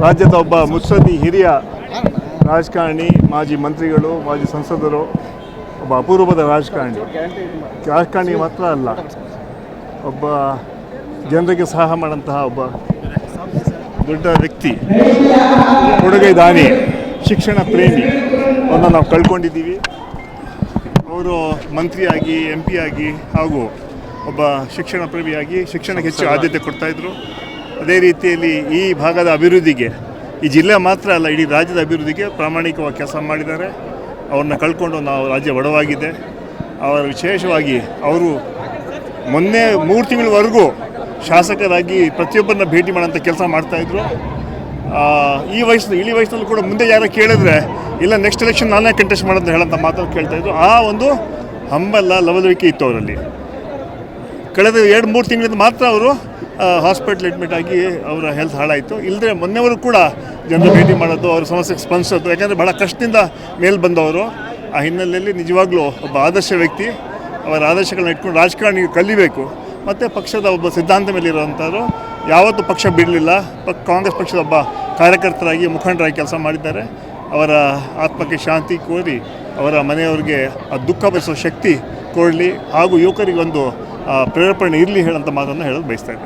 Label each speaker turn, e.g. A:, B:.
A: ರಾಜ್ಯದ ಒಬ್ಬ ಮುತ್ಸದ್ದಿ ಹಿರಿಯ ರಾಜಕಾರಣಿ, ಮಾಜಿ ಮಂತ್ರಿಗಳು, ಮಾಜಿ ಸಂಸದರು, ಒಬ್ಬ ಅಪರೂಪದ ರಾಜಕಾರಣಿ ಮಾತ್ರ ಅಲ್ಲ, ಒಬ್ಬ ಜನರಿಗೆ ಸಹಾಯ ಮಾಡೋಂತಹ ಒಬ್ಬ ದೊಡ್ಡ ವ್ಯಕ್ತಿ, ಕೊಡುಗೈ ದಾನಿ, ಶಿಕ್ಷಣ ಪ್ರೇಮಿ ಅವನ್ನ ನಾವು ಕಳ್ಕೊಂಡಿದ್ದೀವಿ. ಅವರು ಮಂತ್ರಿಯಾಗಿ, MP ಆಗಿ ಹಾಗೂ ಒಬ್ಬ ಶಿಕ್ಷಣ ಪ್ರೇಮಿಯಾಗಿ ಶಿಕ್ಷಣಕ್ಕೆ ಹೆಚ್ಚು ಆದ್ಯತೆ ಕೊಡ್ತಾಯಿದ್ರು. ಅದೇ ರೀತಿಯಲ್ಲಿ ಈ ಭಾಗದ ಅಭಿವೃದ್ಧಿಗೆ, ಈ ಜಿಲ್ಲೆ ಮಾತ್ರ ಅಲ್ಲ ಇಡೀ ರಾಜ್ಯದ ಅಭಿವೃದ್ಧಿಗೆ ಪ್ರಾಮಾಣಿಕವಾಗಿ ಕೆಲಸ ಮಾಡಿದ್ದಾರೆ. ಅವ್ರನ್ನ ಕಳ್ಕೊಂಡು ನಾವು ರಾಜ್ಯ ಬಡವಾಗಿದೆ. ಅವರು ವಿಶೇಷವಾಗಿ ಅವರು ಮೊನ್ನೆ 3 ತಿಂಗಳವರೆಗೂ ಶಾಸಕರಾಗಿ ಪ್ರತಿಯೊಬ್ಬರನ್ನ ಭೇಟಿ ಮಾಡೋಂಥ ಕೆಲಸ ಮಾಡ್ತಾಯಿದ್ರು. ಇಳಿ ವಯಸ್ಸಲ್ಲೂ ಕೂಡ ಮುಂದೆ ಯಾರೋ ಕೇಳಿದ್ರೆ ಇಲ್ಲ ನೆಕ್ಸ್ಟ್ ಎಲೆಕ್ಷನ್ ನಾನೇ ಕಂಟೆಸ್ಟ್ ಮಾಡೋದು ಹೇಳೋಂಥ ಮಾತನ್ನು ಕೇಳ್ತಾಯಿದ್ರು. ಆ ಒಂದು ಹಂಬಲ, ಲವಲವಿಕೆ ಇತ್ತು ಅವರಲ್ಲಿ. ಕಳೆದ 2-3 ತಿಂಗಳಿಂದ ಮಾತ್ರ ಅವರು ಹಾಸ್ಪಿಟ್ಲ್ ಅಡ್ಮಿಟ್ ಆಗಿ ಅವರ ಹೆಲ್ತ್ ಹಾಳಾಯಿತು. ಇಲ್ಲದೆ ಮೊನ್ನೆವರು ಕೂಡ ಜನರು ಭೇಟಿ ಮಾಡೋದು, ಅವ್ರ ಸಮಸ್ಯೆಗೆ ಸ್ಪಂದಿಸೋದು, ಯಾಕಂದರೆ ಭಾಳ ಕಷ್ಟದಿಂದ ಮೇಲೆ ಬಂದವರು. ಆ ಹಿನ್ನೆಲೆಯಲ್ಲಿ ನಿಜವಾಗ್ಲೂ ಒಬ್ಬ ಆದರ್ಶ ವ್ಯಕ್ತಿ. ಅವರ ಆದರ್ಶಗಳನ್ನ ಇಟ್ಕೊಂಡು ರಾಜಕಾರಣಿಗೆ ಕಲಿಬೇಕು. ಮತ್ತು ಪಕ್ಷದ ಒಬ್ಬ ಸಿದ್ಧಾಂತ ಮೇಲೆ ಇರುವಂಥವ್ರು. ಯಾವತ್ತೂ ಪಕ್ಷ ಬಿಡಲಿಲ್ಲ. ಕಾಂಗ್ರೆಸ್ ಪಕ್ಷದ ಒಬ್ಬ ಕಾರ್ಯಕರ್ತರಾಗಿ, ಮುಖಂಡರಾಗಿ ಕೆಲಸ ಮಾಡಿದ್ದಾರೆ. ಅವರ ಆತ್ಮಕ್ಕೆ ಶಾಂತಿ ಕೋರಿ ಅವರ ಮನೆಯವರಿಗೆ ಆ ದುಃಖ ಭರಿಸೋ ಶಕ್ತಿ ಕೊಡಲಿ, ಹಾಗೂ ಯುವಕರಿಗೆ ಒಂದು ಪ್ರೇರೇಪಣೆ ಇರಲಿ ಹೇಳೋಂಥ ಮಾತನ್ನು ಹೇಳೋದು ಬಯಸ್ತಾ ಇದ್ದಾರೆ.